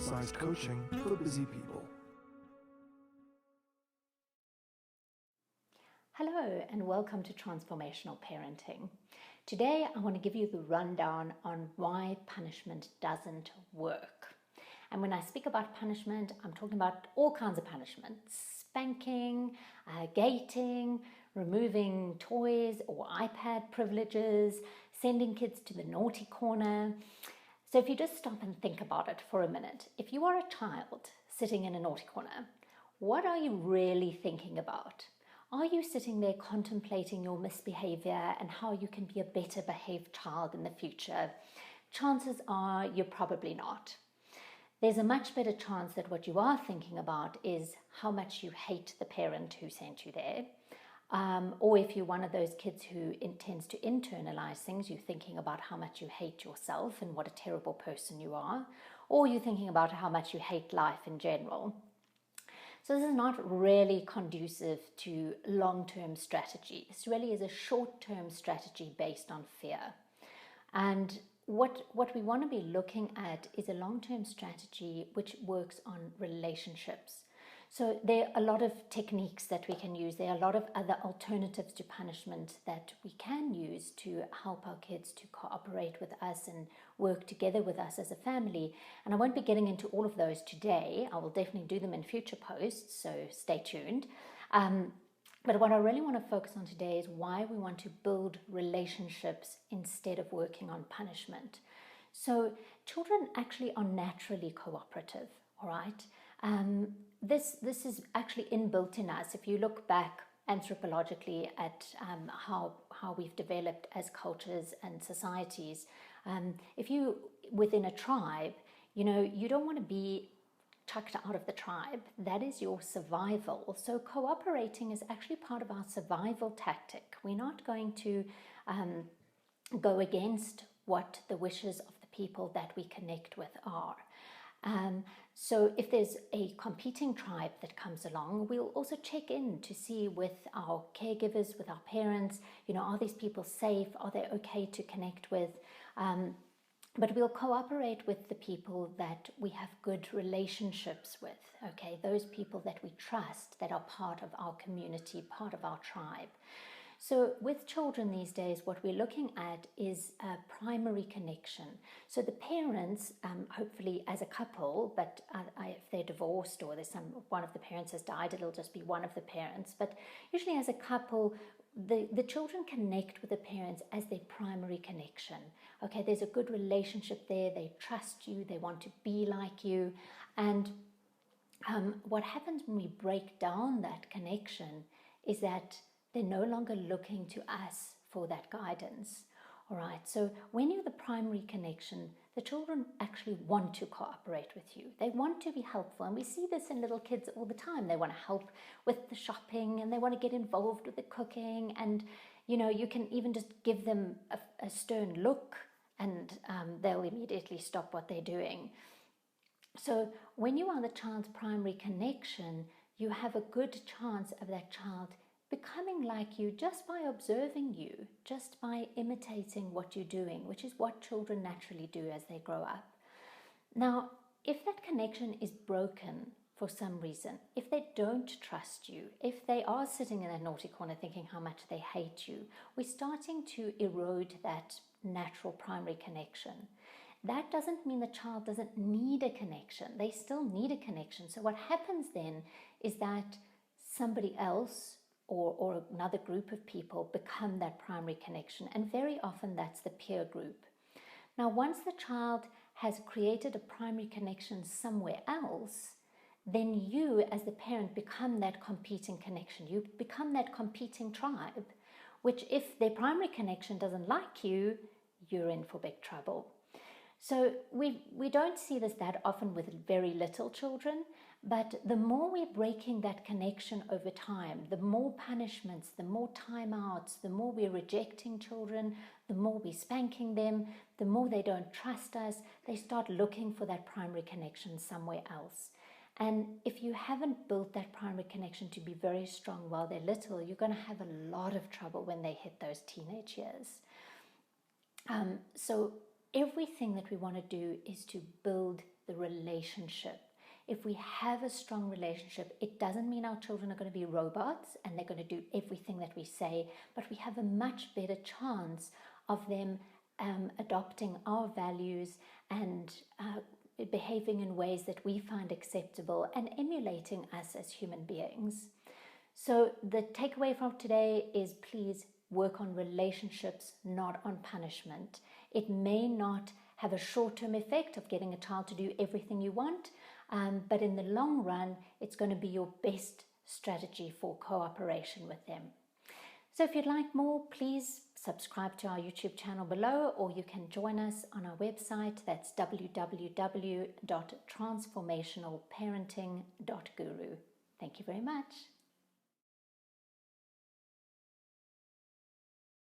bite-sized coaching for busy people. Hello and welcome to Transformational Parenting. Today I want to give you the rundown on why punishment doesn't work. And when I speak about punishment, I'm talking about all kinds of punishments: spanking, gating, removing toys or iPad privileges, sending kids to the naughty corner. So if you just stop and think about it for a minute, if you are a child sitting in a naughty corner, what are you really thinking about? Are you sitting there contemplating your misbehavior and how you can be a better behaved child in the future? Chances are you're probably not. There's a much better chance that what you are thinking about is how much you hate the parent who sent you there. Or if you're one of those kids who intends to internalize things, you're thinking about how much you hate yourself and what a terrible person you are. Or you're thinking about how much you hate life in general. So this is not really conducive to long-term strategy. This really is a short-term strategy based on fear. And what we want to be looking at is a long-term strategy which works on relationships. So there are a lot of techniques that we can use. There are a lot of other alternatives to punishment that we can use to help our kids to cooperate with us and work together with us as a family. And I won't be getting into all of those today. I will definitely do them in future posts, so stay tuned. But what I really want to focus on today is why we want to build relationships instead of working on punishment. So children actually are naturally cooperative, all right? This is actually inbuilt in us. If you look back anthropologically at how we've developed as cultures and societies, if you within a tribe, you don't want to be chucked out of the tribe. That is your survival. So cooperating is actually part of our survival tactic. We're not going to go against what the wishes of the people that we connect with are. So if there's a competing tribe that comes along, we'll also check in to see with our caregivers, with our parents, are these people safe? Are they okay to connect with? But we'll cooperate with the people that we have good relationships with, okay? Those people that we trust, that are part of our community, part of our tribe. So with children these days, what we're looking at is a primary connection. So the parents, hopefully as a couple, but if they're divorced or one of the parents has died, it'll just be one of the parents. But usually as a couple, the children connect with the parents as their primary connection. Okay, there's a good relationship there. They trust you. They want to be like you. And what happens when we break down that connection is that they're no longer looking to us for that guidance. All right, so when you're the primary connection, the children actually want to cooperate with you. They want to be helpful. And we see this in little kids all the time. They want to help with the shopping and they want to get involved with the cooking. And, you can even just give them a stern look and they'll immediately stop what they're doing. So when you are the child's primary connection, you have a good chance of that child becoming like you just by observing you, just by imitating what you're doing, which is what children naturally do as they grow up. Now, if that connection is broken for some reason, if they don't trust you, if they are sitting in a naughty corner thinking how much they hate you, we're starting to erode that natural primary connection. That doesn't mean the child doesn't need a connection. They still need a connection. So what happens then is that somebody else or another group of people become that primary connection. And very often that's the peer group. Now, once the child has created a primary connection somewhere else, then you as the parent become that competing connection. You become that competing tribe, which if their primary connection doesn't like you, you're in for big trouble. So we don't see this that often with very little children, but the more we're breaking that connection over time, the more punishments, the more timeouts, the more we're rejecting children, the more we're spanking them, the more they don't trust us, they start looking for that primary connection somewhere else. And if you haven't built that primary connection to be very strong while they're little, you're going to have a lot of trouble when they hit those teenage years. So everything that we want to do is to build the relationship. If we have a strong relationship, it doesn't mean our children are going to be robots and they're going to do everything that we say, but we have a much better chance of them adopting our values and behaving in ways that we find acceptable and emulating us as human beings. So the takeaway from today is, please work on relationships, not on punishment. It may not have a short-term effect of getting a child to do everything you want, but in the long run, it's going to be your best strategy for cooperation with them. So if you'd like more, please subscribe to our YouTube channel below, or you can join us on our website. That's www.transformationalparenting.guru. Thank you very much.